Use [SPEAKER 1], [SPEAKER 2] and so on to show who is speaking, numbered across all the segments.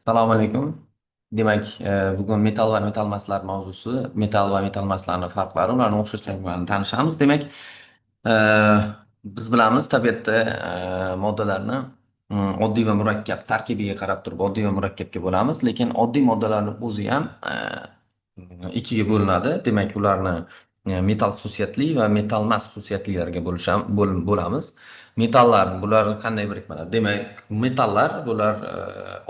[SPEAKER 1] Assalomu alaykum. Demak, bugun metal va metal emaslar mavzusi, metal va metal emaslarning farqlari, ularning o'xshashliklari bilan tanishamiz. Demak, e, biz bilamiz tabiatda moddalarni oddiy va murakkab tarkibiga qarab turib oddiy va murakkabga bo'lamiz, lekin oddiy moddalarning o'zi ham ikkiga bo'linadi. Demak, ularni metal xususiyatli va metal emas xususiyatlilarga bo'lamiz. Metallar bular qanday birikmalar? Demak, metallar bular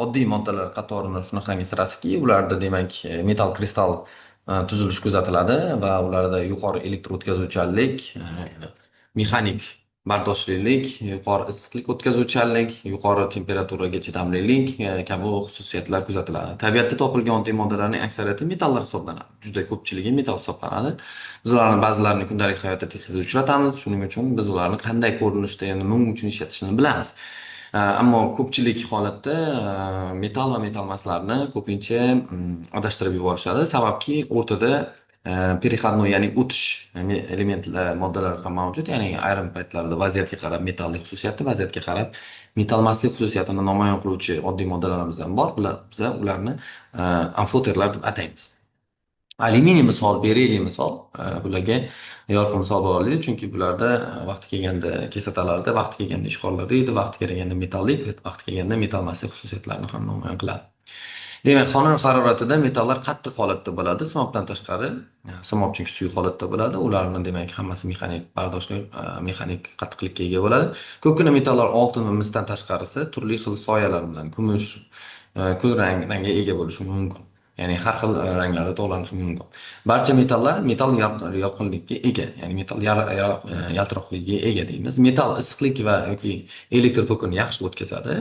[SPEAKER 1] oddiy moddalar qatorini shunaqangi sirasiki, ularda demak metal kristal tuzilishi kuzatiladi va ularda yuqori elektr o'tkazuvchanlik, mexanik bardoshlilik, yuqori issiqlik o'tkazuvchanlik, yuqori temperaturaga chidamlilik kabi xususiyatlar kuzatiladi. Tabiatda topilgan oddiy moddalarning aksariyati metallar hisoblanadi. Juda ko'pchiligi metal hisoblanadi. Biz ularni ba'zilarini kundalik hayotda tez-tez uchratamiz. Shuning uchun biz ularni qanday ko'rinishda, endi nima uchun ishlatishini bilamiz. Ammo ko'pchilik holatda metal va metal emaslarni ko'pincha adashtirib yuborishadi. Sababki o'rtada переходной, ya'ni o'tish elementlar moddalar ham mavjud. Ya'ni ayrim paytlarda vaziyatga qarab metallik xususiyati, vaziyatga qarab metal emaslik xususiyatini namoyon qiluvchi oddiy moddalarimiz ham bor. Biz ularni amfoterlar deb ataymiz. Alyuminiy misol, berilliy misol, bularga yorqin misol bo'la oladi, chunki bularda vaqti kelganda kislotalarda, vaqti kelganda ishqorlarda, vaqti kelganda metallik, vaqti kelganda metal emaslik xususiyatlarini ham namoyon qiladi. Demak, xona haroratida metallar qattiq holatda bo'ladi, simobdan tashqari. Simob chunki suyuq holatda bo'ladi. Ularni demak hammasi mexanik bardoshli, mexanik qattiqlikka ega bo'ladi. Ko'pgina metallar oltin va misdan tashqarisi turli xil soyalar bilan kumush, kulrang rangga ega bo'lishi mumkin. Ya'ni har xil ranglarda tovlanishi mumkin. Barcha metallar metal yorqinlikka ega, ya'ni metal yaltiroqligiga ega deymiz. Metal issiqlik va yoki elektr tokini yaxshi o'tkazadi.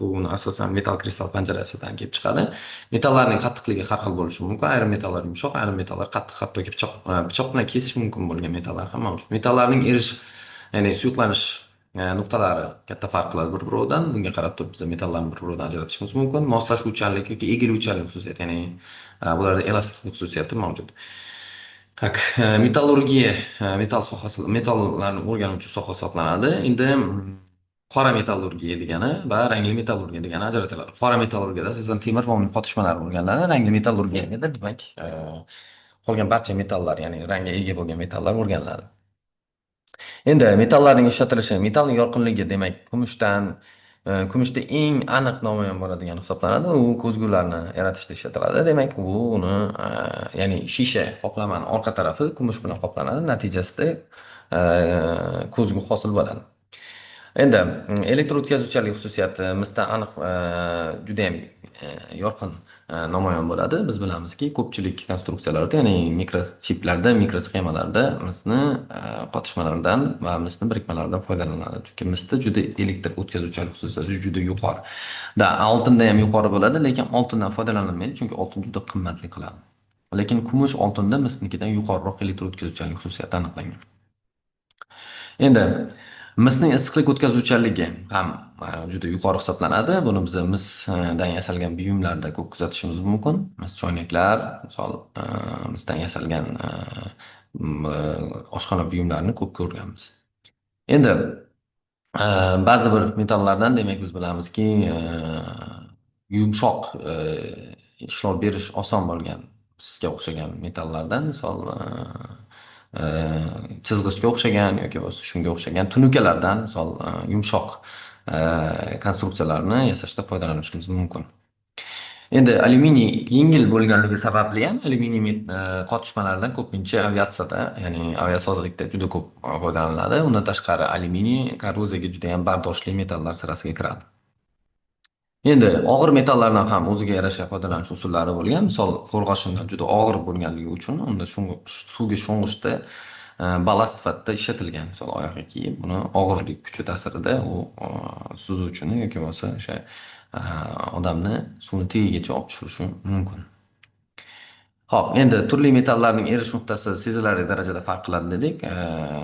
[SPEAKER 1] Bu uni asosan metal kristal panjarasidan kelib chiqadi. Metallarning qattiqligi har xil bo'lishi mumkin. Ayrim metallar yumshoq, ayrim metallar qattiq, hattoki pichoq bilan kesish mumkin bo'lgan metallar ham mavjud. Metallarning erish, ya'ni suyuqlanish nuqtalari katta farq qiladi bir-biridan. Bunga qarab turib biz metallarni bir-biridan ajratishimiz mumkin. Moslashuvchanlik yoki egiluvchanlik xususiyati, ya'ni bularda elastiklik xususiyati mavjud. Tak, metallurgiya, metal sohasi, metallarni o'rganuvchi soha hisoblanadi. Endi qora metallurgiya degani va rangli metallurgiya degani ajratiladi. Qora metallurgiyada asosan temir va uning qotishmalari o'rganiladi. Rangli metallurgiyada demak, qolgan barcha metallar, ya'ni rangga ega bo'lgan metallar o'rganiladi. Endi metallarning ishlatilishi, metalning yorqinligi demak kumushda eng aniq namoyon bo'ladigan hisoblanadi. U ko'zgularni yaratishda ishlatiladi. Demak, u uni ya'ni shisha qoplamani orqa tarafi kumush bilan qoplanadi. Natijasida ko'zgu hosil bo'ladi. Endi elektr o'tkazuvchanlik xususiyati misdan aniq juda ham yorqin namoyon bo'ladi. Biz bilamizki, ko'pchilik konstruksiyalarda, ya'ni mikrochiplarda, mikrosxemalarda misni qotishmalaridan va misni birikmalaridan foydalaniladi. Chunki misda juda elektr o'tkazuvchanlik xususiyati juda yuqori. Oltinda ham yuqori bo'ladi, lekin oltindan foydalanilmaydi, chunki oltin juda qimmatli qiladi. Lekin kumush oltinda misnikidan yuqoriroq elektr o'tkazuvchanlik xususiyati aniqlangan. Endi misning issiqlik o'tkazuvchanligi ham juda yuqori hisoblanadi. Buni biz misdan yasalgan buyumlarda ko'p kuzatishimiz mumkin. Mis choynaklar, misol, misdan yasalgan oshxona buyumlarini ko'p ko'rganmiz. Endi ba'zi bir metallardan demak biz bilamizki, yumshoq ishlov berish oson bo'lgan misga o'xshagan metallardan, misol chizg'ichga o'xshagan yoki bo'lmasa shunga o'xshagan tunukalardan, misol yumshoq konstruksiyalarni yasashda foydalanishimiz mumkin. Endi alyuminiy yengil bo'lganligi sababli ham alyuminiy qotishmalaridan ko'pincha aviatsiyada, ya'ni aviasozlikda juda ko'p foydalaniladi. Undan tashqari alyuminiy korroziyaga juda ham bardoshli metallar sirasiga kiradi. Endi og'ir metallardan ham o'ziga yarasha foydalanish usullari bo'lgan. Misol, qo'rg'oshindan juda og'ir bo'lganligi uchun unda suvga sho'ng'ishda ballast sifatida ishlatilgan. Misol, oyoqqa kiyib, buni og'irlik kuchi ta'sirida u suzuvchini yoki bo'lmasa o'sha odamni suvni tagigacha olib tushirishi mumkin. Xo'p, endi turli metallarning erish nuqtasi sezilarli darajada farq qiladi dedik.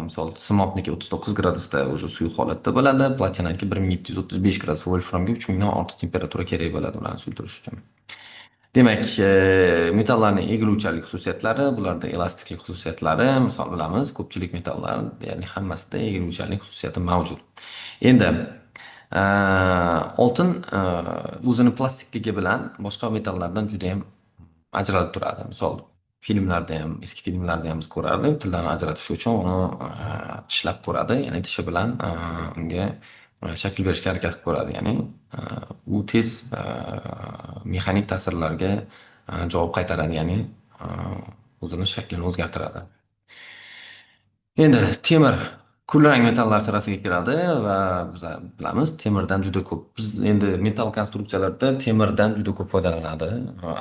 [SPEAKER 1] Misol, simobniki 39 gradusda o'sha suyuq holatda bo'ladi, platinaniki 1735 gradus, volframga 3000 dan ortiq temperatura kerak bo'ladi ularni suyultirish uchun. Demak, metallarning egiluvchanlik xususiyatlari, bularda elastiklik xususiyatlari, misol bilamiz, ko'pchilik metallar, ya'ni hammasida egiluvchanlik xususiyati mavjud. Endi Oltin o'zini plastikligi bilan boshqa metallardan juda ham ajralib turadi. Misol filmlarda ham, eski filmlarda ham biz ko'rardik. Tillarni ajratish uchun uni tishlab ko'radi, ya'ni tishi bilan unga shakl berishga harakat qilib ko'radi. Ya'ni u tez mexanik ta'sirlarga javob qaytaradi, ya'ni o'zini shaklini o'zgartiradi. Endi temir kulrang metallar sirasiga kiradi va biz bilamiz temirdan juda ko'p. Biz endi metal konstruksiyalarda temirdan juda ko'p foydalanadi.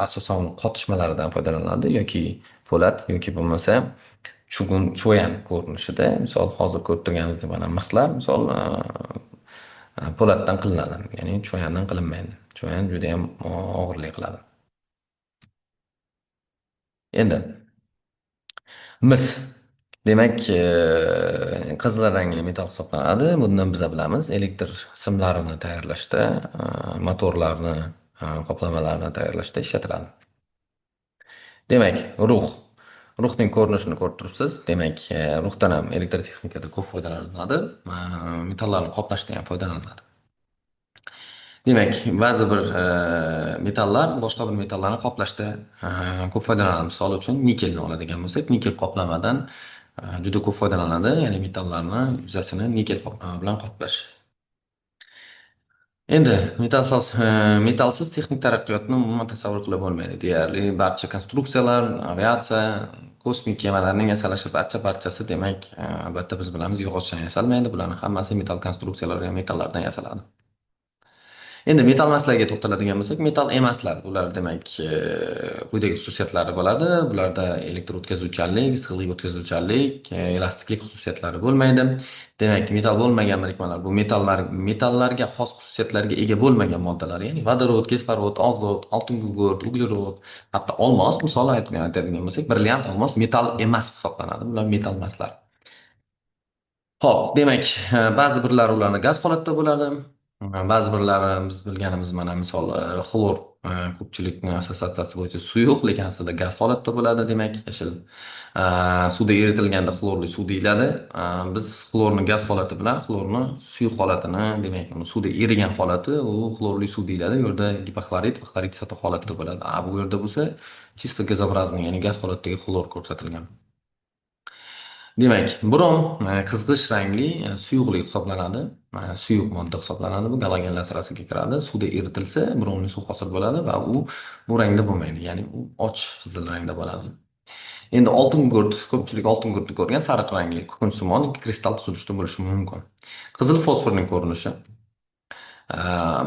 [SPEAKER 1] Asosan qotishmalaridan foydalaniladi yoki po'lat yoki bo'lmasa cho'yan ko'rinishida. Misol hozir ko'rib turganimizdek mana mixlar misol po'latdan qilinadi, ya'ni cho'yandan qilinmaydi. Cho'yan juda ham og'irlik qiladi. Endi mis. Demak, qizil rangli metal hisoblanadi. Bundan biz bilamiz, elektr simlarini tayyorlashda, motorlarni, qoplamalarini tayyorlashda ishlatiladi. Demak, ruhning ko'rinishini ko'rib turibsiz. Demak, ruhdan ham elektrotexnikada ko'p foydalaniladi. Metallarni qoplashda ham foydalaniladi. Demak, ba'zi bir metallar boshqa bir metallarni qoplashda ko'p foydalanadi. Misol uchun nikelni oladigan bo'lsak, nikel qoplamadan juda ko'p foydalanadi, ya'ni metallarni yuzasini nikel bilan qoplash. Endi metallsiz texnik taraqqiyotni umuman tasavvur qilib bo'lmaydi. Deyarli barcha konstruksiyalar, aviatsiya, kosmik kemalarning yasalishi barchasi demak, albatta biz bilamiz yog'ochdan yasalmaydi. Bularning hammasi metall konstruksiyalar va metallardan yasaladi. Endi metal emaslarga to'xtaladigan bo'lsak, metal emaslar. Ular demak, quyidagi xususiyatlari bo'ladi. Bularda elektr o'tkazuvchanlik, issiqlik o'tkazuvchanlik, elastiklik xususiyatlari bo'lmaydi. Demak, metal bo'lmagan birikmalar bu metallarga xos xususiyatlarga ega bo'lmagan moddalar, ya'ni vodorod, kislorod, azot, oltin gugurt, uglerod, hatto olmos, misol aytadigan bo'lsak, brilliant olmos metal emas hisoblanadi. Bular metal emaslar. Xo'p, demak, ba'zi birlari ularni gaz holatda bo'ladi. Ba'zi birlari biz bilganimiz mana misol xlor ko'pchilikning assotsiatsiyasi bo'yicha suyuq, lekin aslida gaz holatda bo'ladi. Demak, yashil suvda eritilganda xlorli suv deyiladi. Biz xlorni gaz holati bilan xlorni suyuq holatini, demak, uni suvda erigan holati u xlorli suv deyiladi. Bu yerda gipoklorid va xlorid kisloта holatida bo'ladi. Bu yerda bo'lsa чисто газообразный, ya'ni gaz holatidagi xlor ko'rsatilgan. Demak, brom qizg'ish rangli suyuqlik hisoblanadi. Suyuq modda hisoblanadi. Bu galogenlar sirasiga kiradi. Suvda eritilsa, bromli suv hosil bo'ladi va u bu rangda bo'lmaydi. Ya'ni u och qizil rangda bo'ladi. Endi oltin gurt, ko'pchilik oltin gurtni ko'rgan sariq rangli kukun kristal tuzilishida bo'lishi mumkin. Qizil fosforning ko'rinishi.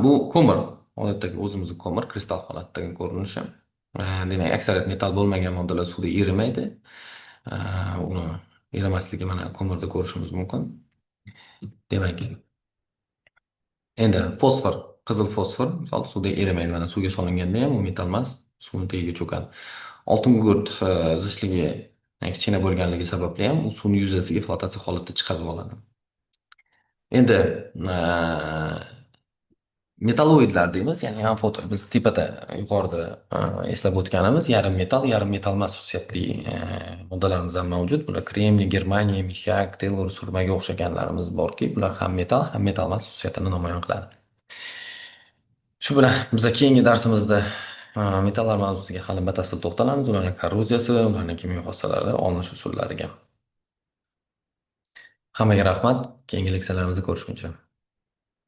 [SPEAKER 1] Bu ko'mir, odatdagi o'zimizning ko'mir kristal holatdagi ko'rinishi. Demak, aksariyat metall bo'lmagan moddalar suvda erimaydi. Uni erimasligi mana ko'mirda ko'rishimiz mumkin. Demak, endi fosfor, qizil fosfor, misol suvda erimaydi. Mana suvga solinganda ham u metall emas, suvni tagiga cho'kadi. Oltin gurt zichligi kichkina bo'lganligi sababli ham u suvni yuzasiga flotatsiya holatda chiqazib oladi. Endi metalloidlar deymiz, ya'ni amfoter. Biz tepada yuqorida eslab o'tganimiz yarim metal emas xususiyatli moddalarimiz ham mavjud. Bular kremniy, germaniy, mishak, tellur, surmaga o'xshaganlarimiz borki, bular ham metal emas xususiyatini namoyon qiladi. Shu bilan biz keyingi darsimizda metallar mavzusiga hali batafsil to'xtalamiz, ularning korroziyasi, ularning kimyo xossalari, olinish usullariga. Hammaga rahmat. Keyingi leksiyalarimizda ko'rishguncha.